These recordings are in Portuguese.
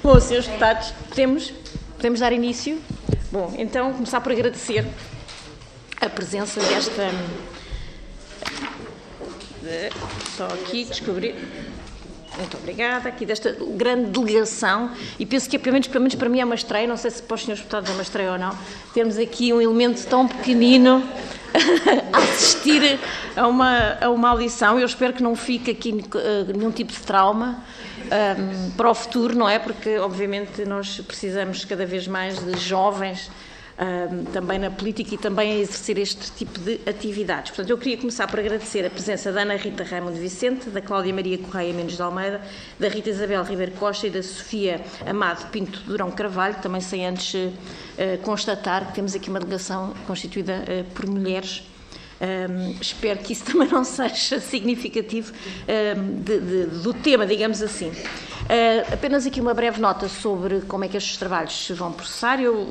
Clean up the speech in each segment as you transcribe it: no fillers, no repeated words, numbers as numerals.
Bom, senhores deputados, podemos dar início? Bom, então, começar por agradecer a presença desta... Só aqui descobrir... Muito obrigada, aqui desta grande delegação, e penso que pelo menos para mim é uma estreia, não sei se para os senhores deputados é uma estreia ou não, termos aqui um elemento tão pequenino a assistir a uma audição. Eu espero que não fique aqui nenhum tipo de trauma para o futuro, não é? Porque, obviamente, nós precisamos cada vez mais de jovens também na política e também a exercer este tipo de atividades. Portanto, eu queria começar por agradecer a presença da Ana Rita Raimundo Vicente, da Cláudia Maria Correia Mendes de Almeida, da Rita Isabel Ribeiro Costa e da Sofia Amado Pinto Durão Carvalho, também sem antes constatar que temos aqui uma delegação constituída por mulheres. Espero que isso também não seja significativo do tema, digamos assim. Apenas aqui uma breve nota sobre como é que estes trabalhos se vão processar. Eu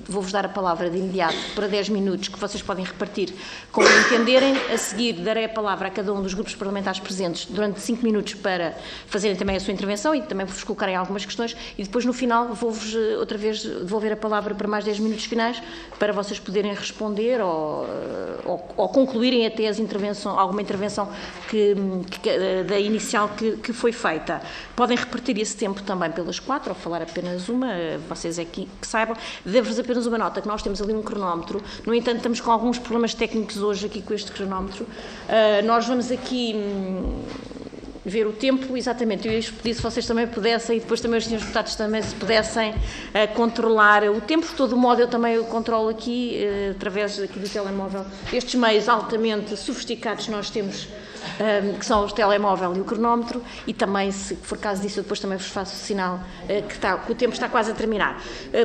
vou-vos dar a palavra de imediato para 10 minutos, que vocês podem repartir como entenderem. A seguir, darei a palavra a cada um dos grupos parlamentares presentes durante 5 minutos para fazerem também a sua intervenção e também vos colocarem algumas questões, e depois, no final, vou-vos outra vez devolver a palavra para mais 10 minutos finais para vocês poderem responder ou concluírem até alguma intervenção da inicial que foi feita. Podem repartir esse tempo também pelas 4, ou falar apenas uma, vocês aqui que saibam. Devo-vos apenas uma nota, que nós temos ali um cronómetro, no entanto estamos com alguns problemas técnicos hoje aqui com este cronómetro. Nós vamos aqui ver o tempo, exatamente. Eu ia pedir se vocês também pudessem, e depois também os senhores deputados também se pudessem controlar o tempo. De todo modo, eu também o controlo aqui, através aqui do telemóvel. Estes meios altamente sofisticados nós temos, que são o telemóvel e o cronómetro, e também, se for caso disso, eu depois também vos faço o sinal que o tempo está quase a terminar.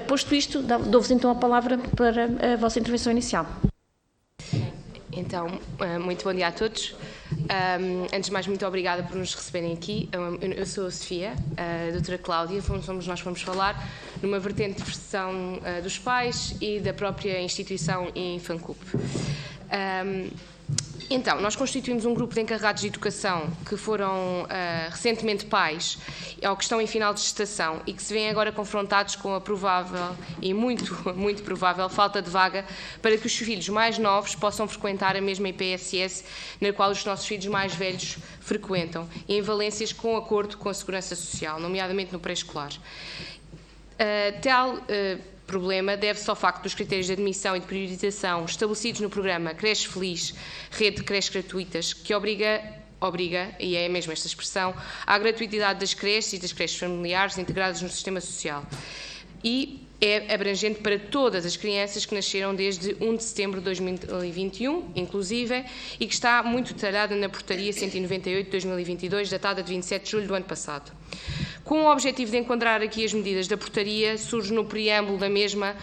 Posto isto, dou-vos então a palavra para a vossa intervenção inicial. Então, muito bom dia a todos. Antes de mais, muito obrigada por nos receberem aqui. Eu sou a Sofia, a doutora Cláudia. Nós fomos falar numa vertente de proteção dos pais e da própria instituição Infancup. Então, nós constituímos um grupo de encarregados de educação que foram recentemente pais ou que estão em final de gestação e que se vêem agora confrontados com a provável e muito provável falta de vaga para que os filhos mais novos possam frequentar a mesma IPSS na qual os nossos filhos mais velhos frequentam, em valências com acordo com a Segurança Social, nomeadamente no pré-escolar. Problema deve-se ao facto dos critérios de admissão e de priorização estabelecidos no programa Creche Feliz, rede de creches gratuitas, que obriga, e é mesmo esta expressão, à gratuitidade das creches e das creches familiares integradas no sistema social. E é abrangente para todas as crianças que nasceram desde 1 de setembro de 2021, inclusive, e que está muito detalhada na Portaria 198 de 2022, datada de 27 de julho do ano passado. Com o objetivo de enquadrar aqui as medidas da portaria, surge no preâmbulo da mesma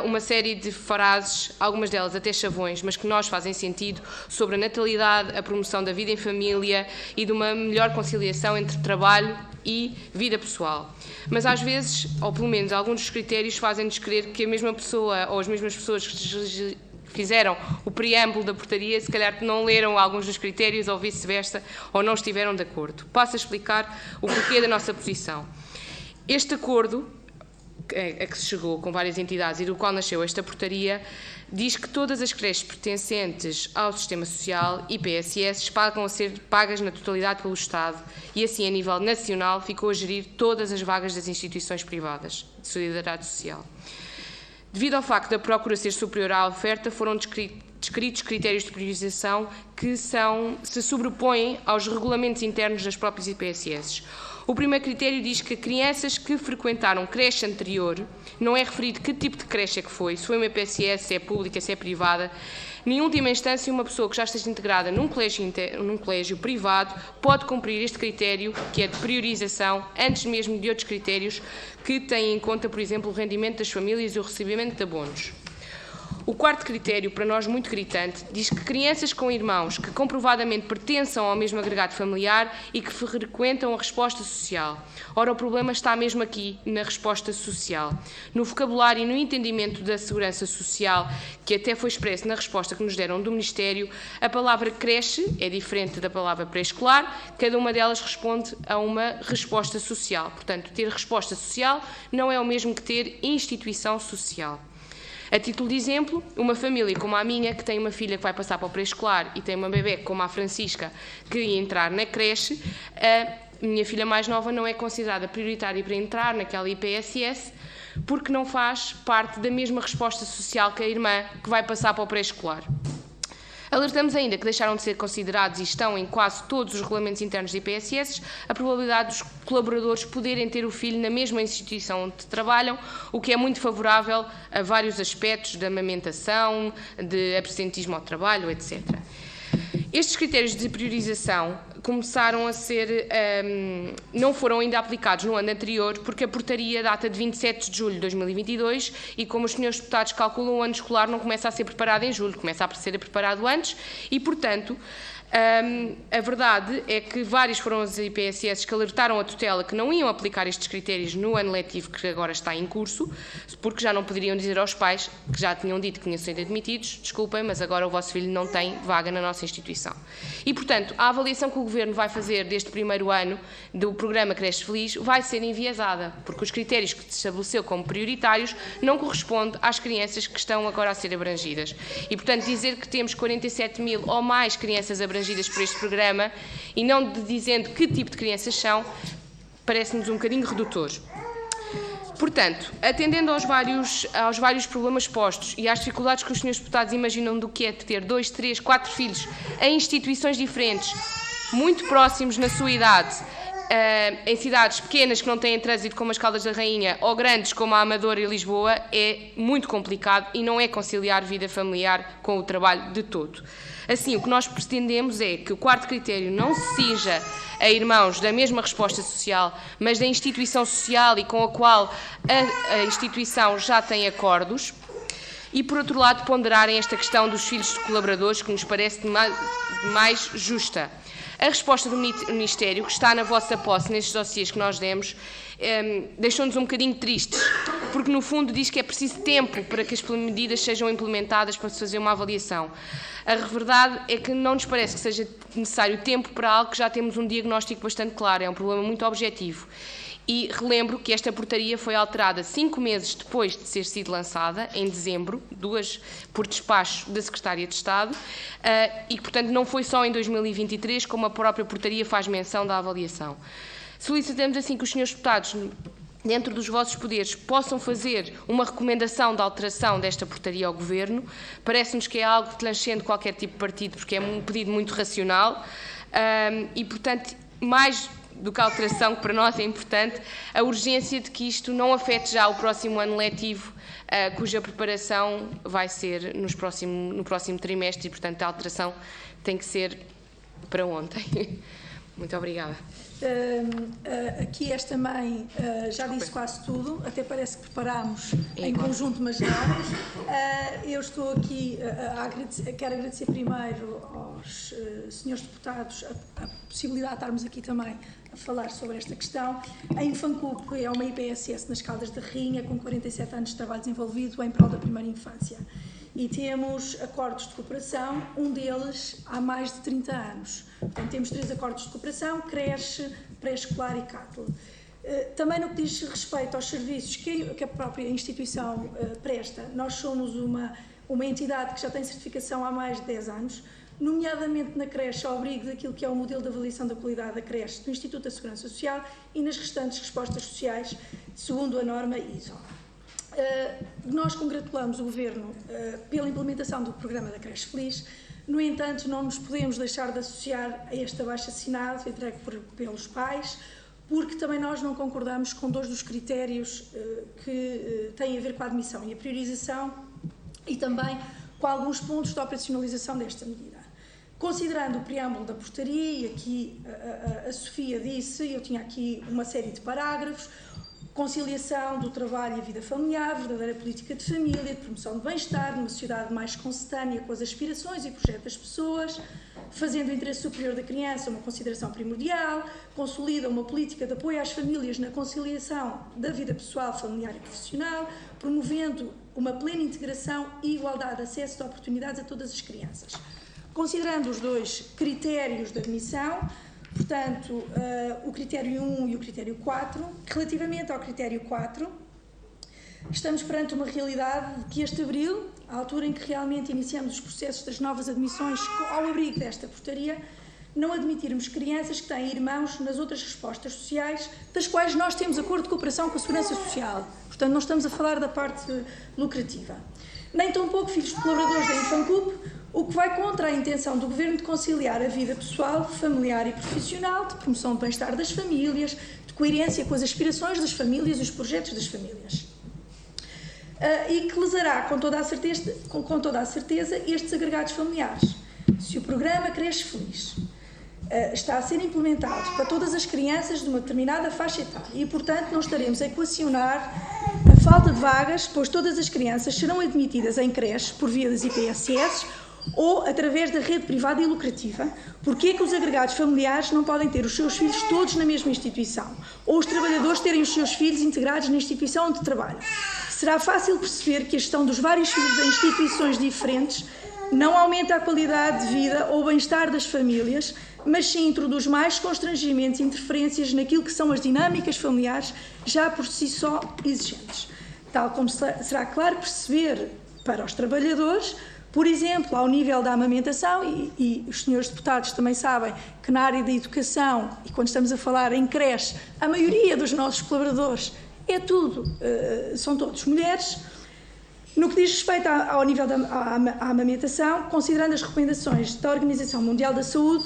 uma série de frases, algumas delas até chavões, mas que nós fazem sentido, sobre a natalidade, a promoção da vida em família e de uma melhor conciliação entre trabalho e vida pessoal. Mas às vezes, ou pelo menos alguns dos critérios, fazem-nos crer que a mesma pessoa ou as mesmas pessoas que fizeram o preâmbulo da portaria, se calhar não leram alguns dos critérios ou vice-versa, ou não estiveram de acordo. Passo a explicar o porquê da nossa posição. Este acordo, a que se chegou com várias entidades e do qual nasceu esta portaria, diz que todas as creches pertencentes ao Sistema Social, IPSS, pagam a ser pagas na totalidade pelo Estado e assim, a nível nacional, ficou a gerir todas as vagas das instituições privadas de solidariedade social. Devido ao facto da procura ser superior à oferta, foram descritos critérios de priorização que se sobrepõem aos regulamentos internos das próprias IPSS. O primeiro critério diz que crianças que frequentaram creche anterior, não é referido que tipo de creche é que foi, se foi uma IPSS, se é pública, se é privada. Em última instância, uma pessoa que já esteja integrada num colégio privado pode cumprir este critério, que é de priorização, antes mesmo de outros critérios que têm em conta, por exemplo, o rendimento das famílias e o recebimento de abonos. O quarto critério, para nós muito gritante, diz que crianças com irmãos que comprovadamente pertençam ao mesmo agregado familiar e que frequentam a resposta social. Ora, o problema está mesmo aqui, na resposta social. No vocabulário e no entendimento da segurança social, que até foi expresso na resposta que nos deram do Ministério, a palavra creche é diferente da palavra pré-escolar, cada uma delas responde a uma resposta social. Portanto, ter resposta social não é o mesmo que ter instituição social. A título de exemplo, uma família como a minha, que tem uma filha que vai passar para o pré-escolar e tem uma bebé como a Francisca, que ia entrar na creche, a minha filha mais nova não é considerada prioritária para entrar naquela IPSS, porque não faz parte da mesma resposta social que a irmã que vai passar para o pré-escolar. Alertamos ainda que deixaram de ser considerados e estão em quase todos os regulamentos internos de IPSS a probabilidade dos colaboradores poderem ter o filho na mesma instituição onde trabalham, o que é muito favorável a vários aspectos da amamentação, de absentismo ao trabalho, etc. Estes critérios de priorização começaram a ser, não foram ainda aplicados no ano anterior, porque a portaria data de 27 de julho de 2022 e, como os senhores deputados calculam, o ano escolar não começa a ser preparado em julho, começa a ser preparado antes e, portanto, a verdade é que vários foram as IPSS que alertaram a tutela que não iam aplicar estes critérios no ano letivo que agora está em curso, porque já não poderiam dizer aos pais que já tinham dito que tinham sido admitidos, desculpem, mas agora o vosso filho não tem vaga na nossa instituição. E, portanto, a avaliação que o Governo vai fazer deste primeiro ano do programa Creche Feliz vai ser enviesada, porque os critérios que se estabeleceu como prioritários não correspondem às crianças que estão agora a ser abrangidas. E, portanto, dizer que temos 47 mil ou mais crianças abrangidas por este programa e não dizendo que tipo de crianças são, parece-nos um bocadinho redutor. Portanto, atendendo aos vários problemas postos e às dificuldades que os senhores deputados imaginam do que é ter 2, 3, 4 filhos em instituições diferentes, muito próximos na sua idade, em cidades pequenas que não têm trânsito como as Caldas da Rainha ou grandes como a Amadora e Lisboa, é muito complicado e não é conciliar vida familiar com o trabalho de todo. Assim, o que nós pretendemos é que o quarto critério não se cinja a irmãos da mesma resposta social, mas da instituição social e com a qual a instituição já tem acordos, e, por outro lado, ponderarem esta questão dos filhos de colaboradores, que nos parece mais justa. A resposta do Ministério, que está na vossa posse nestes dossiês que nós demos, deixou-nos um bocadinho tristes, porque no fundo diz que é preciso tempo para que as medidas sejam implementadas para se fazer uma avaliação. A verdade é que não nos parece que seja necessário tempo para algo que já temos um diagnóstico bastante claro, é um problema muito objetivo. E relembro que esta portaria foi alterada 5 meses depois de ter sido lançada, em dezembro, 2 por despacho da Secretária de Estado, e que, portanto, não foi só em 2023, como a própria portaria faz menção da avaliação. Solicitamos, assim, que os senhores deputados, dentro dos vossos poderes, possam fazer uma recomendação de alteração desta portaria ao Governo. Parece-nos que é algo que transcende qualquer tipo de partido, porque é um pedido muito racional e, portanto, mais do que a alteração, que para nós é importante, a urgência de que isto não afete já o próximo ano letivo, cuja preparação vai ser no próximo trimestre e, portanto, a alteração tem que ser para ontem. Muito obrigada. Aqui esta mãe já disse quase tudo, até parece que preparámos em conjunto, mas não. Eu estou aqui quero agradecer primeiro aos senhores deputados a possibilidade de estarmos aqui também a falar sobre esta questão. A Infancup é uma IPSS nas Caldas da Rainha, com 47 anos de trabalho desenvolvido em prol da primeira infância. E temos acordos de cooperação, um deles há mais de 30 anos. Portanto, temos 3 acordos de cooperação, creche, pré-escolar e CATL. Também no que diz respeito aos serviços que a própria instituição presta, nós somos uma entidade que já tem certificação há mais de 10 anos, nomeadamente na creche, ao abrigo daquilo que é o modelo de avaliação da qualidade da creche do Instituto da Segurança Social e nas restantes respostas sociais, segundo a norma ISO. Nós congratulamos o Governo pela implementação do programa da Creche Feliz. No entanto, não nos podemos deixar de associar a este abaixo-assinado entregue pelos pais, porque também nós não concordamos com 2 dos critérios que têm a ver com a admissão e a priorização e também com alguns pontos de operacionalização desta medida. Considerando o preâmbulo da portaria, e aqui a Sofia disse, eu tinha aqui uma série de parágrafos, conciliação do trabalho e a vida familiar, verdadeira política de família, de promoção de bem-estar, numa sociedade mais consentânea com as aspirações e projetos das pessoas, fazendo o interesse superior da criança uma consideração primordial, consolida uma política de apoio às famílias na conciliação da vida pessoal, familiar e profissional, promovendo uma plena integração e igualdade de acesso de oportunidades a todas as crianças. Considerando os 2 critérios de admissão, portanto, o critério 1 e o critério 4, relativamente ao critério 4, estamos perante uma realidade de que este abril, à altura em que realmente iniciamos os processos das novas admissões ao abrigo desta portaria, não admitirmos crianças que têm irmãos nas outras respostas sociais, das quais nós temos acordo de cooperação com a Segurança Social. Portanto, não estamos a falar da parte lucrativa. Nem tampouco filhos de colaboradores da Infancup, o que vai contra a intenção do Governo de conciliar a vida pessoal, familiar e profissional, de promoção do bem-estar das famílias, de coerência com as aspirações das famílias e os projetos das famílias. E que lesará com toda a certeza estes agregados familiares. Se o programa Creche Feliz está a ser implementado para todas as crianças de uma determinada faixa etária e, portanto, não estaremos a equacionar a falta de vagas, pois todas as crianças serão admitidas em creche por via das IPSS ou através da rede privada e lucrativa, porque é que os agregados familiares não podem ter os seus filhos todos na mesma instituição, ou os trabalhadores terem os seus filhos integrados na instituição onde trabalham? Será fácil perceber que a gestão dos vários filhos em instituições diferentes não aumenta a qualidade de vida ou bem-estar das famílias, mas sim introduz mais constrangimentos e interferências naquilo que são as dinâmicas familiares já por si só exigentes. Tal como será claro perceber para os trabalhadores, por exemplo, ao nível da amamentação, e os senhores deputados também sabem que na área da educação, e quando estamos a falar em creche, a maioria dos nossos colaboradores são todos mulheres. No que diz respeito ao nível à amamentação, considerando as recomendações da Organização Mundial da Saúde,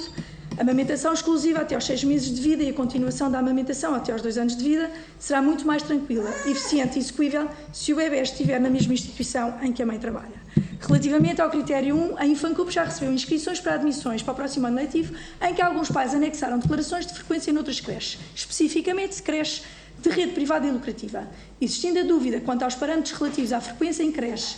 a amamentação exclusiva até aos 6 meses de vida e a continuação da amamentação até aos 2 anos de vida será muito mais tranquila, eficiente e execuível se o bebê estiver na mesma instituição em que a mãe trabalha. Relativamente ao critério 1, a Infancup já recebeu inscrições para admissões para o próximo ano letivo, em que alguns pais anexaram declarações de frequência noutras creches, especificamente creches de rede privada e lucrativa. Existindo a dúvida quanto aos parâmetros relativos à frequência em creche,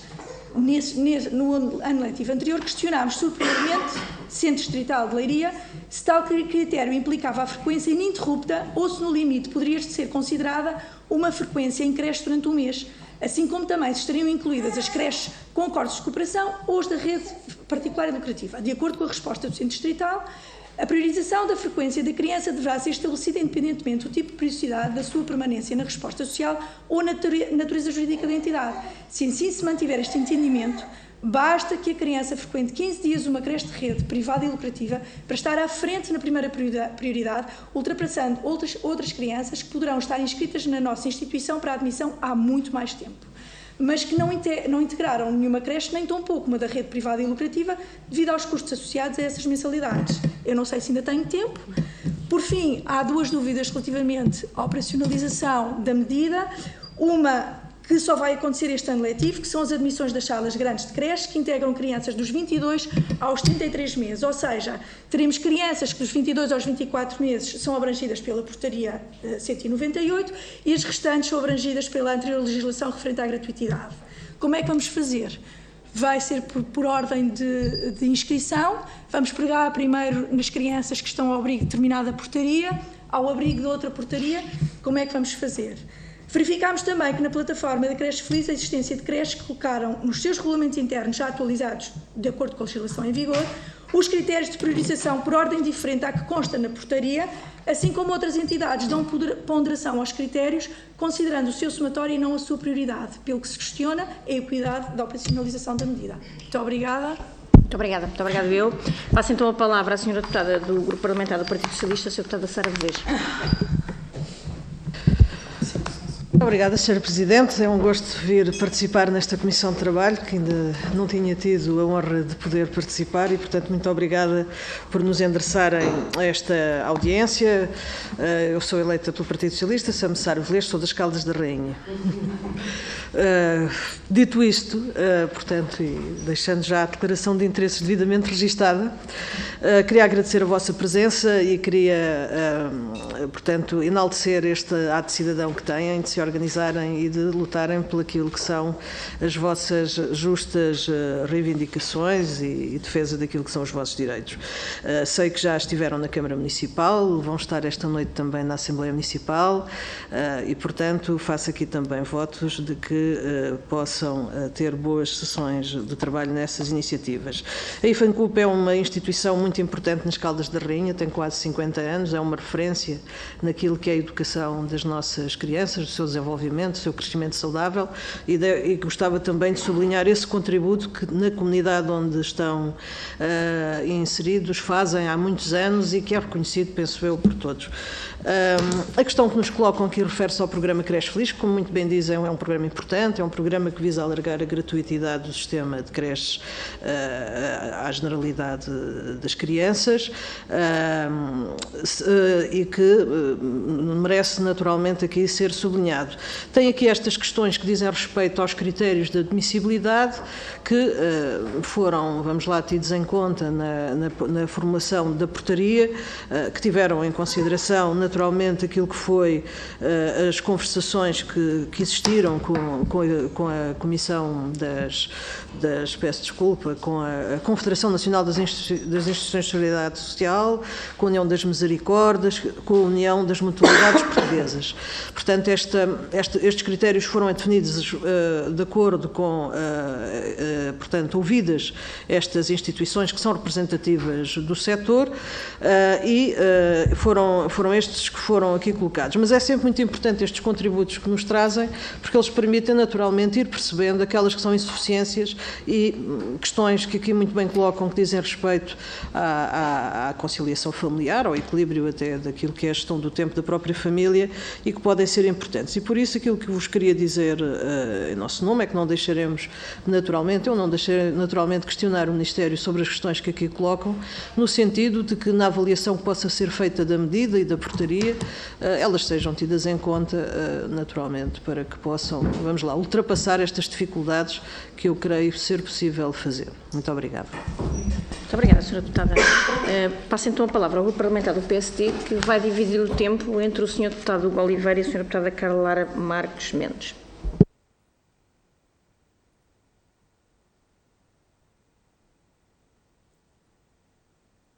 no ano letivo anterior, questionámos superiormente, Centro Distrital de Leiria, se tal critério implicava a frequência ininterrupta ou se, no limite, poderia ser considerada uma frequência em creche durante um mês, assim como também se estariam incluídas as creches com acordos de cooperação ou as da rede particular e lucrativa. De acordo com a resposta do Centro Distrital, a priorização da frequência da criança deverá ser estabelecida independentemente do tipo de periodicidade da sua permanência na resposta social ou na natureza jurídica da entidade. Se assim se mantiver este entendimento, basta que a criança frequente 15 dias uma creche de rede privada e lucrativa para estar à frente na primeira prioridade, ultrapassando outras crianças que poderão estar inscritas na nossa instituição para admissão há muito mais tempo, mas que não integraram nenhuma creche, nem tampouco uma da rede privada e lucrativa, devido aos custos associados a essas mensalidades. Eu não sei se ainda tenho tempo. Por fim, há 2 dúvidas relativamente à operacionalização da medida. Uma que só vai acontecer este ano letivo, que são as admissões das salas grandes de creche, que integram crianças dos 22 aos 33 meses, ou seja, teremos crianças que dos 22 aos 24 meses são abrangidas pela portaria 198 e as restantes são abrangidas pela anterior legislação referente à gratuitidade. Como é que vamos fazer? Vai ser por ordem de inscrição, vamos pegar primeiro nas crianças que estão ao abrigo de determinada portaria, ao abrigo de outra portaria. Como é que vamos fazer? Verificámos também que na plataforma da Creche Feliz a existência de creches que colocaram nos seus regulamentos internos já atualizados de acordo com a legislação em vigor os critérios de priorização por ordem diferente à que consta na portaria, assim como outras entidades dão ponderação aos critérios, considerando o seu somatório e não a sua prioridade. Pelo que se questiona é a equidade da operacionalização da medida. Muito obrigada. Muito obrigada eu. Passo então a palavra à senhora deputada do Grupo Parlamentar do Partido Socialista, a senhora deputada Sara Vejo. Obrigada, Sra. Presidente. É um gosto vir participar nesta Comissão de Trabalho, que ainda não tinha tido a honra de poder participar e, portanto, muito obrigada por nos endereçarem a esta audiência. Eu sou eleita pelo Partido Socialista, São Saro Velez, sou das Caldas da Rainha. Dito isto, portanto, e deixando já a declaração de interesses devidamente registada, queria agradecer a vossa presença e queria, portanto, enaltecer este ato de cidadão que têm, de se organizarem e de lutarem por aquilo que são as vossas justas reivindicações e defesa daquilo que são os vossos direitos. Sei que já estiveram na Câmara Municipal, vão estar esta noite também na Assembleia Municipal e, portanto, faço aqui também votos de que possam ter boas sessões de trabalho nessas iniciativas. A IFANCUP é uma instituição muito importante nas Caldas da Rainha, tem quase 50 anos, é uma referência naquilo que é a educação das nossas crianças, do seu desenvolvimento, do seu crescimento saudável e gostava também de sublinhar esse contributo que na comunidade onde estão inseridos fazem há muitos anos e que é reconhecido, penso eu, por todos. A questão que nos colocam aqui refere-se ao programa Creche Feliz, que, como muito bem dizem, é um programa importante, é um programa que visa alargar a gratuitidade do sistema de creches à generalidade das crianças e que merece naturalmente aqui ser sublinhado. Tem aqui estas questões que dizem respeito aos critérios de admissibilidade que foram, vamos lá, tidos em conta na formulação da portaria, que tiveram em consideração naturalmente aquilo que foi as conversações que existiram com a Comissão peço desculpa, com a Confederação Nacional das Instituições de Solidariedade Social, com a União das Misericórdias, com a União das Mutualidades Portuguesas. Portanto, estes critérios foram definidos de acordo com, portanto, ouvidas estas instituições que são representativas do setor e foram estes que foram aqui colocados. Mas é sempre muito importante estes contributos que nos trazem, porque eles permitem naturalmente ir percebendo aquelas que são insuficiências e questões que aqui muito bem colocam, que dizem respeito à conciliação familiar, ao equilíbrio até daquilo que é a gestão do tempo da própria família e que podem ser importantes. E por isso aquilo que vos queria dizer em nosso nome é que não deixaremos naturalmente, eu não deixarei naturalmente questionar o Ministério sobre as questões que aqui colocam, no sentido de que na avaliação que possa ser feita da medida e da portaria, elas sejam tidas em conta naturalmente para que possam, vamos lá, ultrapassar estas dificuldades que eu creio ser possível fazer. Muito obrigada. Muito obrigada, Sra. Deputada. Passo então a palavra ao Grupo Parlamentar do PSD, que vai dividir o tempo entre o Sr. Deputado Hugo Oliveira e a Sra. Deputada Carla Lara Marques Mendes.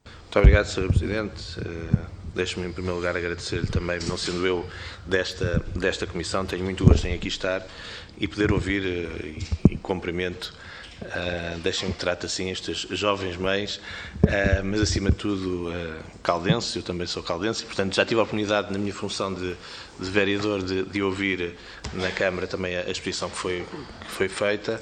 Muito obrigado, Sr. Presidente. Deixe-me, em primeiro lugar, agradecer-lhe também, não sendo eu desta comissão, tenho muito gosto em aqui estar e poder ouvir e cumprimento, deixem-me que trate assim estas jovens mães, mas acima de tudo caldense, eu também sou caldense, e portanto já tive a oportunidade na minha função de vereador de ouvir na Câmara também a exposição que foi feita.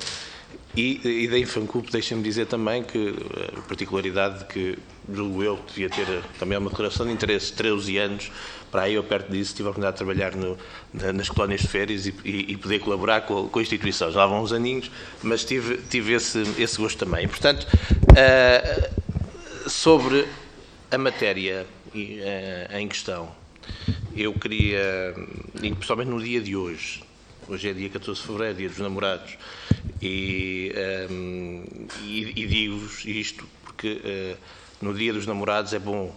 E da IFANCUP, deixem-me dizer também que a particularidade de que, julgo eu, devia ter também uma declaração de interesse, 13 anos, para aí eu perto disso tive a oportunidade de trabalhar nas colónias de férias e poder colaborar com a instituição. Já lá vão uns aninhos, mas tive esse gosto também. E, portanto, sobre a matéria em questão, eu queria, e principalmente no dia de hoje é dia 14 de fevereiro, dia dos namorados, e digo-vos isto porque no dia dos namorados é bom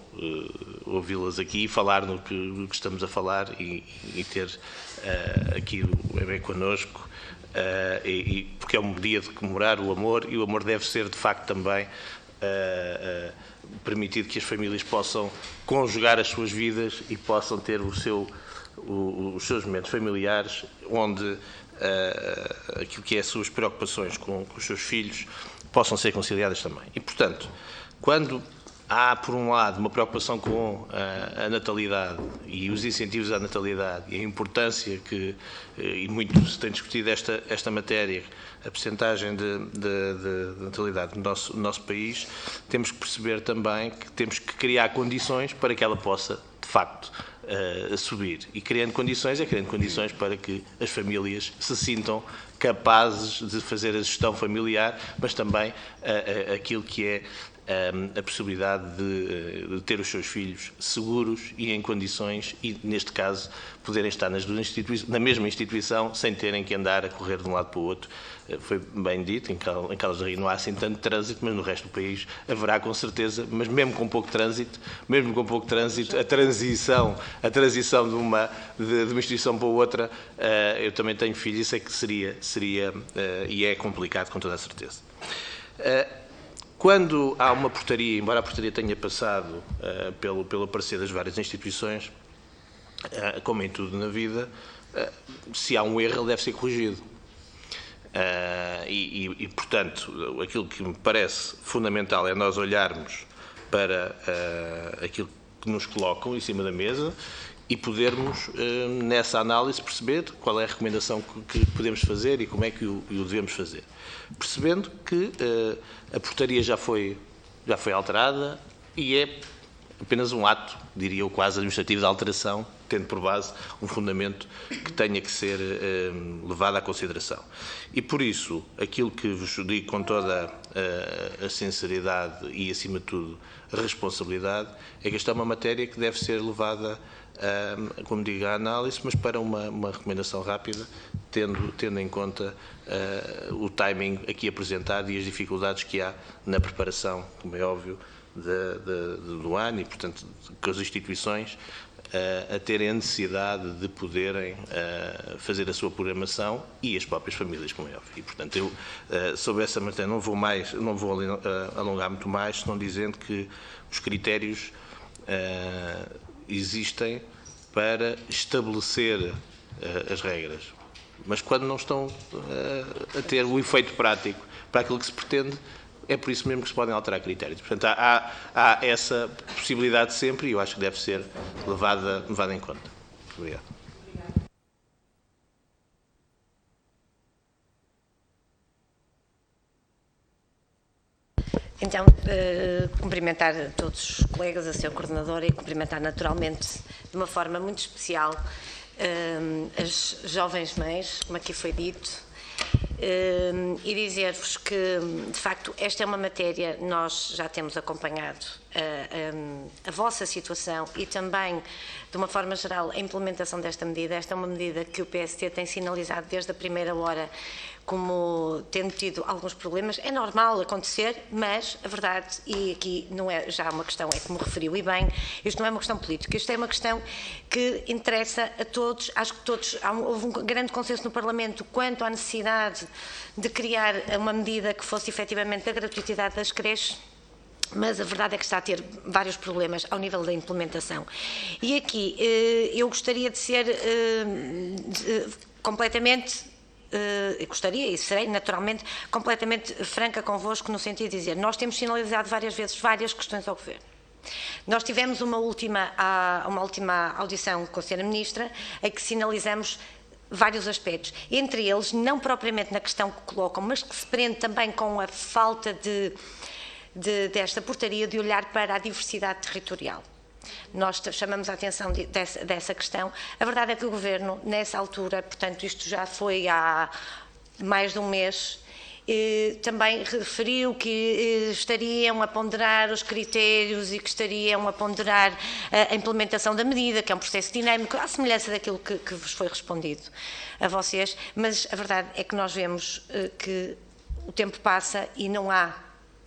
ouvi-las aqui e falar no que estamos a falar e ter aqui o bem connosco, porque é um dia de comemorar o amor e o amor deve ser de facto também permitido que as famílias possam conjugar as suas vidas e possam ter os seus momentos familiares onde aquilo que é as suas preocupações com os seus filhos possam ser conciliadas também. E, portanto, quando há, por um lado, uma preocupação com a natalidade e os incentivos à natalidade e a importância que, e muito se tem discutido esta matéria, a percentagem de natalidade no nosso país, temos que perceber também que temos que criar condições para que ela possa, de facto, subir. E criando condições para que as famílias se sintam capazes de fazer a gestão familiar, mas também aquilo que é a possibilidade de ter os seus filhos seguros e em condições, e neste caso poderem estar na mesma instituição sem terem que andar a correr de um lado para o outro. Foi bem dito, em Caldas da Rainha não há assim tanto trânsito, mas no resto do país haverá com certeza, mas mesmo com pouco trânsito, a transição de uma instituição para outra, eu também tenho filhos, sei que seria e é complicado com toda a certeza. Quando há uma portaria, embora a portaria tenha passado pelo parecer das várias instituições, como em tudo na vida, se há um erro, ele deve ser corrigido. Portanto, aquilo que me parece fundamental é nós olharmos para aquilo que nos colocam em cima da mesa e podermos, nessa análise, perceber qual é a recomendação que podemos fazer e como é que o devemos fazer. Percebendo que a portaria já foi alterada e é apenas um ato, diria eu, quase administrativo de alteração, tendo por base um fundamento que tenha que ser levado à consideração. E por isso, aquilo que vos digo com toda a sinceridade e, acima de tudo, a responsabilidade, é que esta é uma matéria que deve ser levada, como digo, à análise, mas para uma recomendação rápida, tendo em conta o timing aqui apresentado e as dificuldades que há na preparação, como é óbvio, do ano e, portanto, que as instituições a terem a necessidade de poderem fazer a sua programação e as próprias famílias, como é óbvio. E, portanto, eu, sobre essa matéria, não vou alongar muito mais, senão dizendo que os critérios existem para estabelecer as regras, mas quando não estão a ter o efeito prático para aquilo que se pretende, é por isso mesmo que se podem alterar critérios. Portanto, há essa possibilidade sempre e eu acho que deve ser levada em conta. Obrigado. Então, cumprimentar a todos os colegas, a Sr. Coordenador, e cumprimentar naturalmente de uma forma muito especial as jovens mães, como aqui foi dito, e dizer-vos que, de facto, esta é uma matéria, nós já temos acompanhado a vossa situação e também, de uma forma geral, a implementação desta medida. Esta é uma medida que o PST tem sinalizado desde a primeira hora como tendo tido alguns problemas. É normal acontecer, mas a verdade, e aqui não é já uma questão, é como referiu e bem, isto não é uma questão política, isto é uma questão que interessa a todos. Acho que todos, houve um grande consenso no Parlamento quanto à necessidade de criar uma medida que fosse efetivamente a gratuitidade das creches, mas a verdade é que está a ter vários problemas ao nível da implementação. E aqui eu gostaria de ser completamente... gostaria e serei naturalmente completamente franca convosco, no sentido de dizer, nós temos sinalizado várias vezes várias questões ao Governo. Nós tivemos uma última audição com a Sra. Ministra, em que sinalizamos vários aspectos, entre eles, não propriamente na questão que colocam, mas que se prende também com a falta desta portaria de olhar para a diversidade territorial. Nós chamamos a atenção dessa questão. A verdade é que o Governo, nessa altura, portanto, isto já foi há mais de um mês, também referiu que estariam a ponderar os critérios e que estariam a ponderar a implementação da medida, que é um processo dinâmico, à semelhança daquilo que vos foi respondido a vocês, mas a verdade é que nós vemos que o tempo passa e não há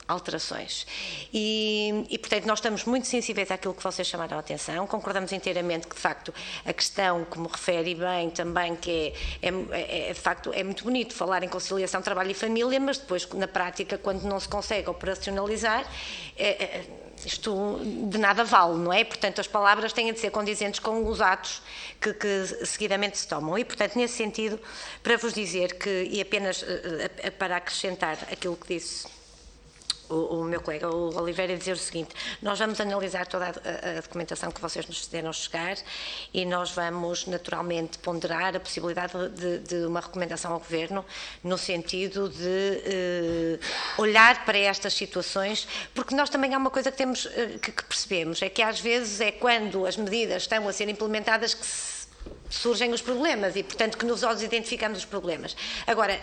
alterações. E, portanto, nós estamos muito sensíveis àquilo que vocês chamaram a atenção, concordamos inteiramente que, de facto, a questão, como refere bem também, que de facto, é muito bonito falar em conciliação trabalho e família, mas depois, na prática, quando não se consegue operacionalizar, isto de nada vale, não é? Portanto, as palavras têm de ser condizentes com os atos que seguidamente se tomam. E, portanto, nesse sentido, para vos dizer que, e apenas para acrescentar aquilo que disse o meu colega, o Oliveira, dizer o seguinte: nós vamos analisar toda a documentação que vocês nos fizeram chegar e nós vamos naturalmente ponderar a possibilidade de uma recomendação ao Governo no sentido de olhar para estas situações, porque nós também há uma coisa que temos que percebemos, é que às vezes é quando as medidas estão a ser implementadas que surgem os problemas e, portanto, que nós identificamos os problemas. Agora,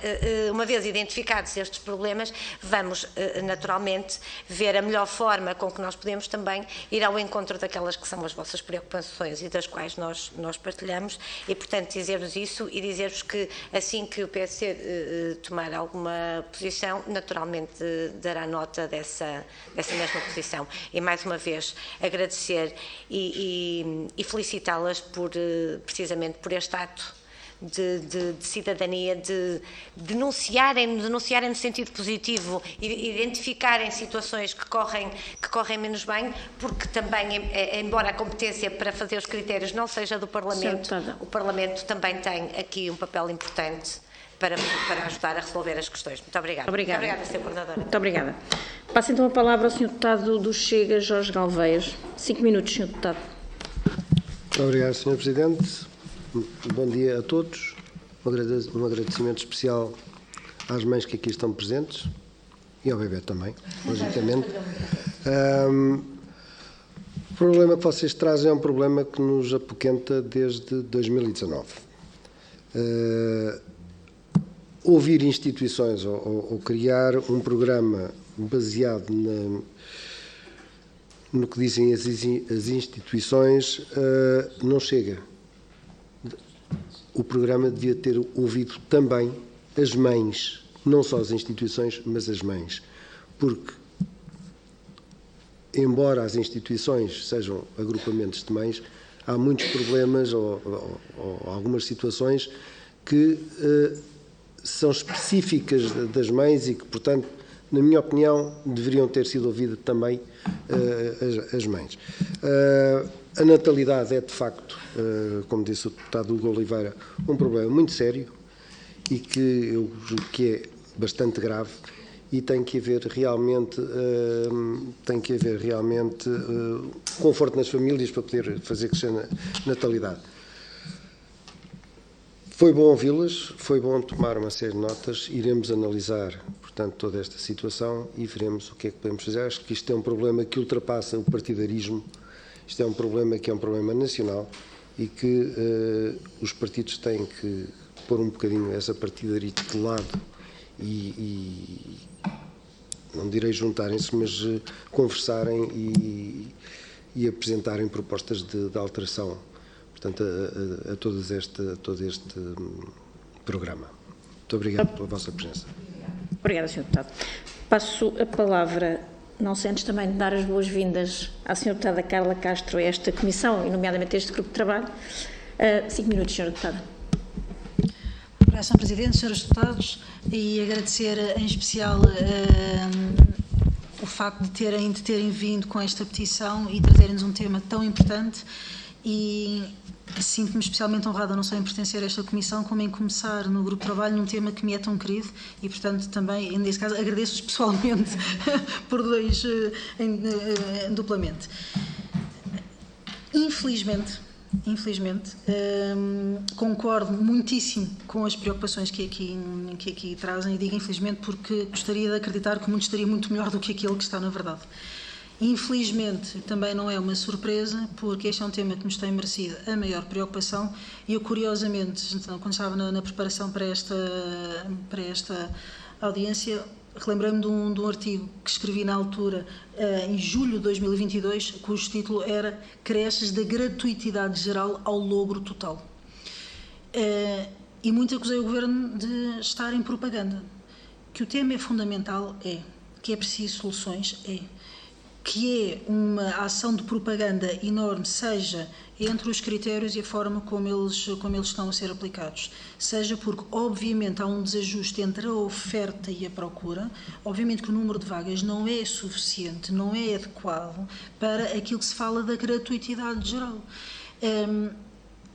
uma vez identificados estes problemas, vamos naturalmente ver a melhor forma com que nós podemos também ir ao encontro daquelas que são as vossas preocupações e das quais nós partilhamos e, portanto, dizer-vos isso e dizer-vos que assim que o PSC tomar alguma posição, naturalmente dará nota dessa mesma posição. E, mais uma vez, agradecer e felicitá-las por, precisamente, por este ato de cidadania, de denunciarem no sentido positivo e identificarem situações que correm menos bem, porque também, embora a competência para fazer os critérios não seja do Parlamento, o Parlamento também tem aqui um papel importante para ajudar a resolver as questões. Muito obrigada. Obrigada. Muito obrigada, Sr. Coordenadora. Muito obrigada. Passo então a palavra ao Sr. Deputado do Chega, Jorge Galveias. 5 minutos, Sr. Deputado. Muito obrigado, Sr. Presidente. Bom dia a todos. Um agradecimento especial às mães que aqui estão presentes e ao bebê também, logicamente. O problema que vocês trazem é um problema que nos apoquenta desde 2019. Ouvir instituições ou criar um programa baseado no que dizem as instituições não chega. O programa devia ter ouvido também as mães, não só as instituições, mas as mães, porque, embora as instituições sejam agrupamentos de mães, há muitos problemas ou algumas situações que são específicas das mães e que, portanto, na minha opinião, deveriam ter sido ouvidas também as mães. A natalidade é, de facto, como disse o deputado Hugo Oliveira, um problema muito sério e que eu julgo que é bastante grave e tem que haver realmente conforto nas famílias para poder fazer crescer a natalidade. Foi bom ouvi-las, foi bom tomar uma série de notas, iremos analisar, portanto, toda esta situação e veremos o que é que podemos fazer. Acho que isto é um problema que ultrapassa o partidarismo, isto é um problema que é um problema nacional e que os partidos têm que pôr um bocadinho essa partidaria de lado e não direi juntarem-se, mas conversarem e apresentarem propostas de alteração, portanto, a todo este programa. Muito obrigado pela vossa presença. Obrigada, Sr. Deputado. Passo a palavra, não sei, antes também de dar as boas-vindas à Sra. Deputada Carla Castro a esta comissão, e nomeadamente a este grupo de trabalho. 5 minutos, Sra. Deputada. Obrigada, Sr. Presidente, Srs. Deputados, e agradecer em especial o facto de terem vindo com esta petição e trazerem-nos um tema tão importante e sinto-me especialmente honrada não só em pertencer a esta comissão, como em começar no grupo de trabalho num tema que me é tão querido e, portanto, também, nesse caso, agradeço-vos pessoalmente por dois, duplamente. Infelizmente, concordo muitíssimo com as preocupações que aqui trazem, e digo infelizmente porque gostaria de acreditar que o mundo estaria muito melhor do que aquilo que está na verdade. Infelizmente, também não é uma surpresa, porque este é um tema que nos tem merecido a maior preocupação e eu, curiosamente, então, quando estava na preparação para esta audiência, relembrei-me de um artigo que escrevi na altura, em julho de 2022, cujo título era Creches da gratuitidade geral ao logro total. E muito acusei o Governo de estar em propaganda. Que o tema é fundamental, que é preciso soluções, que é uma ação de propaganda enorme, seja entre os critérios e a forma como eles estão a ser aplicados. Seja porque, obviamente, há um desajuste entre a oferta e a procura, obviamente que o número de vagas não é suficiente, não é adequado para aquilo que se fala da gratuitidade geral.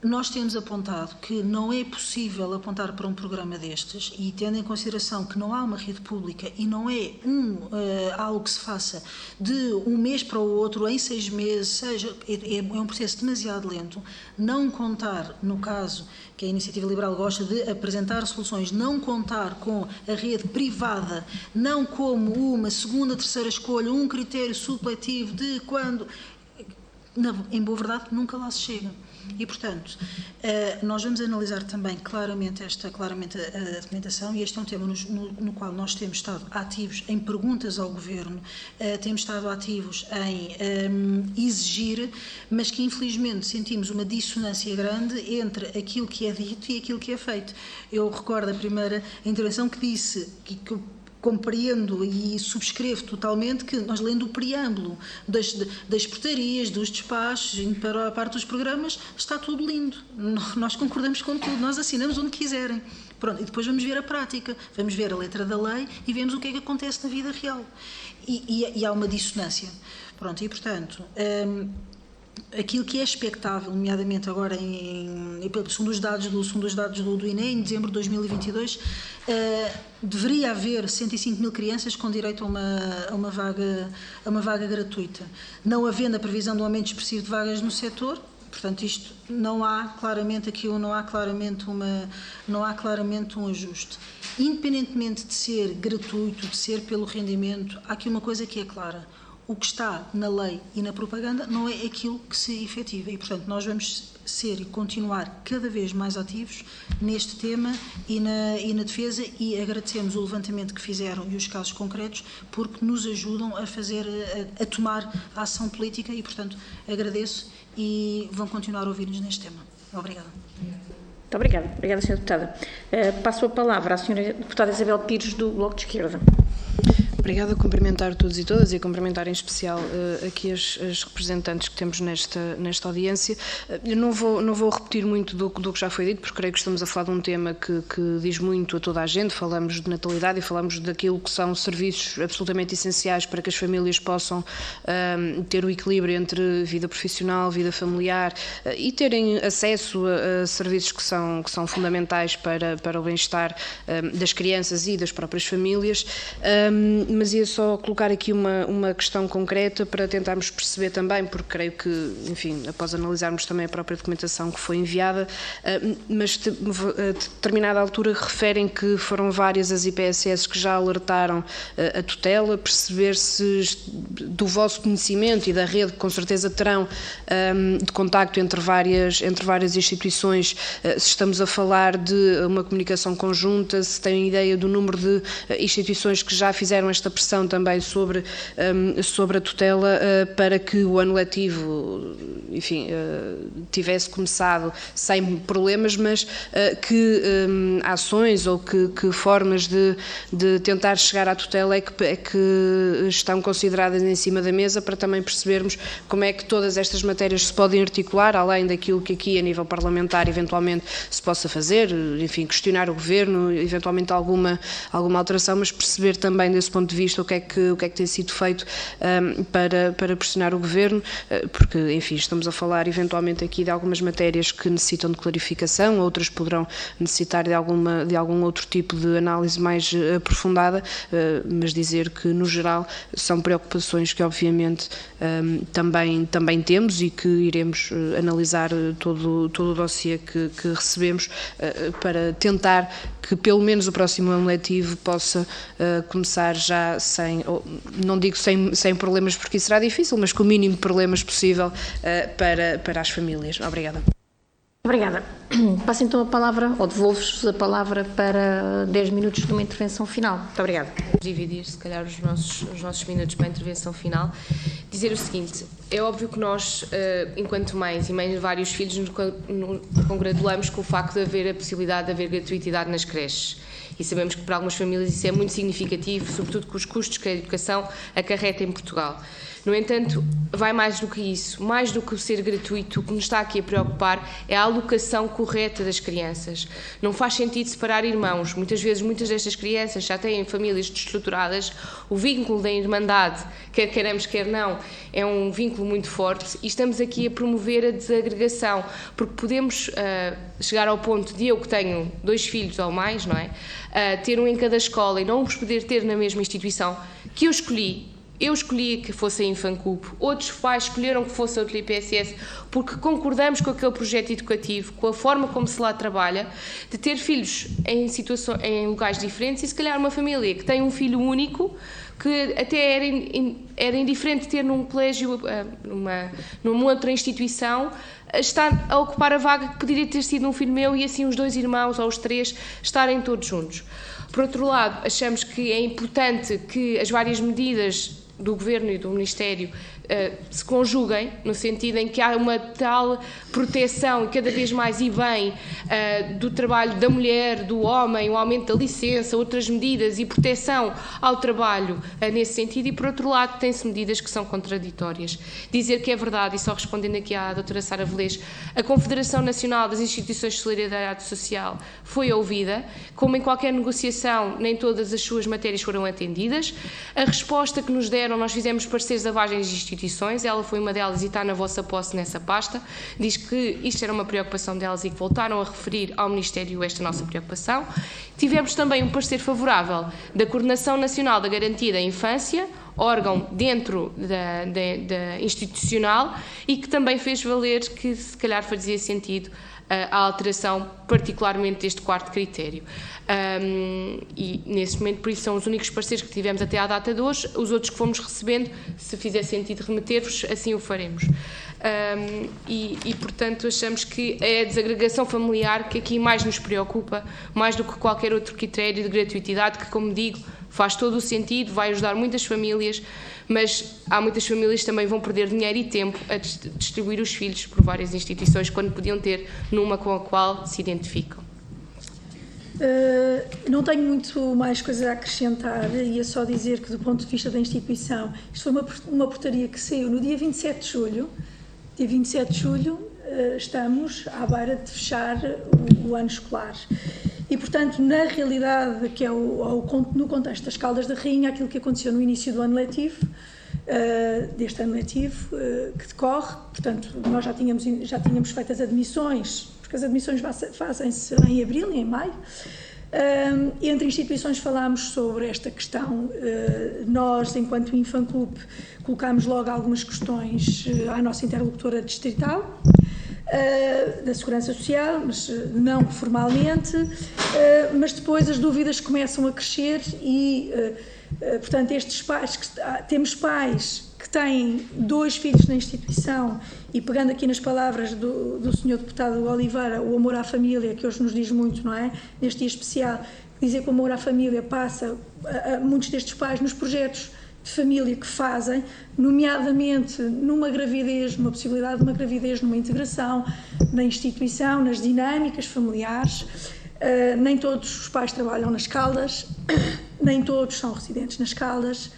Nós temos apontado que não é possível apontar para um programa destes, e tendo em consideração que não há uma rede pública e não é algo que se faça de um mês para o outro, em 6 meses, é um processo demasiado lento, não contar, no caso que a Iniciativa Liberal gosta de apresentar soluções, não contar com a rede privada, não como uma segunda, terceira escolha, um critério supletivo de quando... em boa verdade, nunca lá se chega. E, portanto, nós vamos analisar também claramente a documentação, e este é um tema no qual nós temos estado ativos em perguntas ao Governo, temos estado ativos em exigir, mas que infelizmente sentimos uma dissonância grande entre aquilo que é dito e aquilo que é feito. Eu recordo a primeira intervenção que disse que compreendo e subscrevo totalmente que nós, lendo o preâmbulo das portarias, dos despachos, indo para a parte dos programas, está tudo lindo. Nós concordamos com tudo, nós assinamos onde quiserem. Pronto, e depois vamos ver a prática, vamos ver a letra da lei e vemos o que é que acontece na vida real. E há uma dissonância. Pronto, e portanto... aquilo que é expectável, nomeadamente agora segundo os dados do INE, em dezembro de 2022, deveria haver 105 mil crianças com direito a uma vaga gratuita. Não havendo a previsão de um aumento expressivo de vagas no setor, portanto, isto não há claramente um ajuste. Independentemente de ser gratuito, de ser pelo rendimento, há aqui uma coisa que é clara. O que está na lei e na propaganda não é aquilo que se efetiva, e, portanto, nós vamos ser e continuar cada vez mais ativos neste tema e na defesa, e agradecemos o levantamento que fizeram e os casos concretos, porque nos ajudam a tomar a ação política e, portanto, agradeço e vão continuar a ouvir-nos neste tema. Obrigada. Muito obrigada. Obrigada, Sra. Deputada. Passo a palavra à Sra. Deputada Isabel Pires, do Bloco de Esquerda. Obrigada, cumprimentar todos e todas e cumprimentar em especial aqui as representantes que temos nesta audiência. Eu não vou repetir muito do que já foi dito, porque creio que estamos a falar de um tema que diz muito a toda a gente. Falamos de natalidade e falamos daquilo que são serviços absolutamente essenciais para que as famílias possam ter o equilíbrio entre vida profissional, vida familiar e terem acesso a serviços que são fundamentais para o bem-estar das crianças e das próprias famílias. Mas ia só colocar aqui uma questão concreta para tentarmos perceber também, porque creio que, enfim, após analisarmos também a própria documentação que foi enviada, mas a determinada altura referem que foram várias as IPSS que já alertaram a tutela, perceber se do vosso conhecimento e da rede que com certeza terão de contacto entre várias instituições, se estamos a falar de uma comunicação conjunta, se têm ideia do número de instituições que já fizeram esta pressão também sobre a tutela para que o ano letivo, enfim, tivesse começado sem problemas, mas que ações ou que formas de tentar chegar à tutela é que estão consideradas em cima da mesa, para também percebermos como é que todas estas matérias se podem articular, além daquilo que aqui a nível parlamentar eventualmente se possa fazer, enfim, questionar o Governo, eventualmente alguma alteração, mas perceber também desse ponto de vista o que é que tem sido feito para pressionar o Governo, porque, enfim, estamos a falar eventualmente aqui de algumas matérias que necessitam de clarificação, outras poderão necessitar de algum outro tipo de análise mais aprofundada, mas dizer que, no geral, são preocupações que, obviamente, também temos e que iremos analisar todo o dossiê que recebemos para tentar que, pelo menos, o próximo ano letivo possa começar já não digo sem problemas, porque isso será difícil, mas com o mínimo de problemas possível para as famílias. Obrigada. Obrigada. Passo então a palavra, ou devolvo-vos a palavra para 10 minutos de uma intervenção final. Muito obrigada. Dividir, se calhar, os nossos minutos para a intervenção final. Dizer o seguinte: é óbvio que nós, enquanto mães e mães de vários filhos, nos congratulamos com o facto de haver a possibilidade de haver gratuitidade nas creches. E sabemos que para algumas famílias isso é muito significativo, sobretudo com os custos que a educação acarreta em Portugal. No entanto, vai mais do que isso, mais do que o ser gratuito. O que nos está aqui a preocupar é a alocação correta das crianças. Não faz sentido separar irmãos. Muitas vezes, muitas destas crianças já têm famílias desestruturadas. O vínculo da irmandade, quer queiramos, quer não, é um vínculo muito forte, e estamos aqui a promover a desagregação, porque podemos chegar ao ponto de eu, que tenho 2 filhos ou mais, não é? Ter um em cada escola e não os poder ter na mesma instituição que eu escolhi. Eu escolhi que fosse a Infancub, outros pais escolheram que fosse a outra IPSS, porque concordamos com aquele projeto educativo, com a forma como se lá trabalha, de ter filhos em lugares diferentes, e se calhar uma família que tem um filho único, que até era indiferente ter num colégio, numa outra instituição, está a ocupar a vaga que poderia ter sido um filho meu, e assim os 2 irmãos ou os 3 estarem todos juntos. Por outro lado, achamos que é importante que as várias medidas do Governo e do Ministério se conjuguem, no sentido em que há uma tal proteção, e cada vez mais e bem, do trabalho da mulher, do homem, o aumento da licença, outras medidas e proteção ao trabalho nesse sentido, e por outro lado tem-se medidas que são contraditórias. Dizer que é verdade, e só respondendo aqui à doutora Sara Velez, a Confederação Nacional das Instituições de Solidariedade Social foi ouvida, como em qualquer negociação, nem todas as suas matérias foram atendidas. A resposta que nos deram, nós fizemos pareceres a várias instituições, ela foi uma delas e está na vossa posse nessa pasta, diz que isto era uma preocupação delas e que voltaram a referir ao Ministério esta nossa preocupação. Tivemos também um parecer favorável da Coordenação Nacional da Garantia da Infância, órgão dentro da institucional, e que também fez valer que se calhar fazia sentido a alteração, particularmente deste 4º critério. E nesse momento, por isso, são os únicos parceiros que tivemos até à data de hoje. Os outros que fomos recebendo, se fizer sentido remeter-vos, assim o faremos. Portanto, achamos que é a desagregação familiar que aqui mais nos preocupa, mais do que qualquer outro critério de gratuitidade, que, como digo, faz todo o sentido, vai ajudar muitas famílias, mas há muitas famílias que também vão perder dinheiro e tempo a distribuir os filhos por várias instituições, quando podiam ter numa com a qual se identificam. Não tenho muito mais coisas a acrescentar, ia só dizer que, do ponto de vista da instituição, isto foi uma portaria que saiu no dia 27 de julho. Dia 27 de julho estamos à beira de fechar o ano escolar. E, portanto, na realidade, que é no contexto das Caldas da Rainha, aquilo que aconteceu no início do ano letivo, deste ano letivo que decorre, portanto, nós já tínhamos feito as admissões, porque as admissões fazem-se em abril e em maio. Entre instituições falámos sobre esta questão. Nós, enquanto Infancub, colocámos logo algumas questões à nossa interlocutora distrital, da Segurança Social, mas não formalmente, mas depois as dúvidas começam a crescer e, portanto, estes pais, temos pais que têm 2 filhos na instituição, e pegando aqui nas palavras do Sr. Deputado Oliveira, o amor à família, que hoje nos diz muito, não é? Neste dia especial, dizer que o amor à família passa a muitos destes pais nos projetos de família que fazem, nomeadamente numa gravidez, numa possibilidade de uma gravidez, numa integração na instituição, nas dinâmicas familiares. Nem todos os pais trabalham nas Caldas, nem todos são residentes nas Caldas,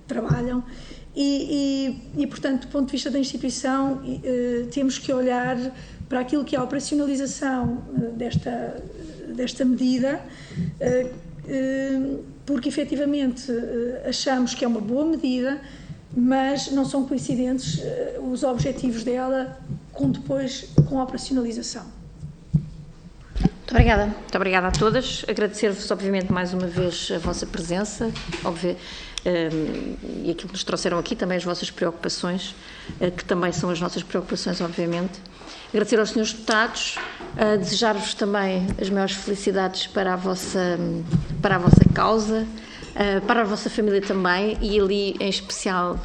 trabalham, e portanto, do ponto de vista da instituição, temos que olhar para aquilo que é a operacionalização desta medida, porque efetivamente achamos que é uma boa medida, mas não são coincidentes os objetivos dela com a operacionalização. Muito obrigada a todas. Agradecer-vos, obviamente, mais uma vez a vossa presença, e aquilo que nos trouxeram aqui, também as vossas preocupações, que também são as nossas preocupações, obviamente. Agradecer aos senhores deputados, desejar-vos também as maiores felicidades para a vossa causa, para a vossa família também, e ali em especial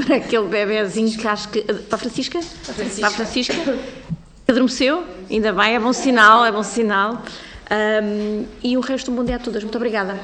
para aquele bebezinho que acho que... Para a Francisca? Para a Francisca. Adormeceu, ainda bem, é bom sinal, e o resto um bom dia a todas. Muito obrigada.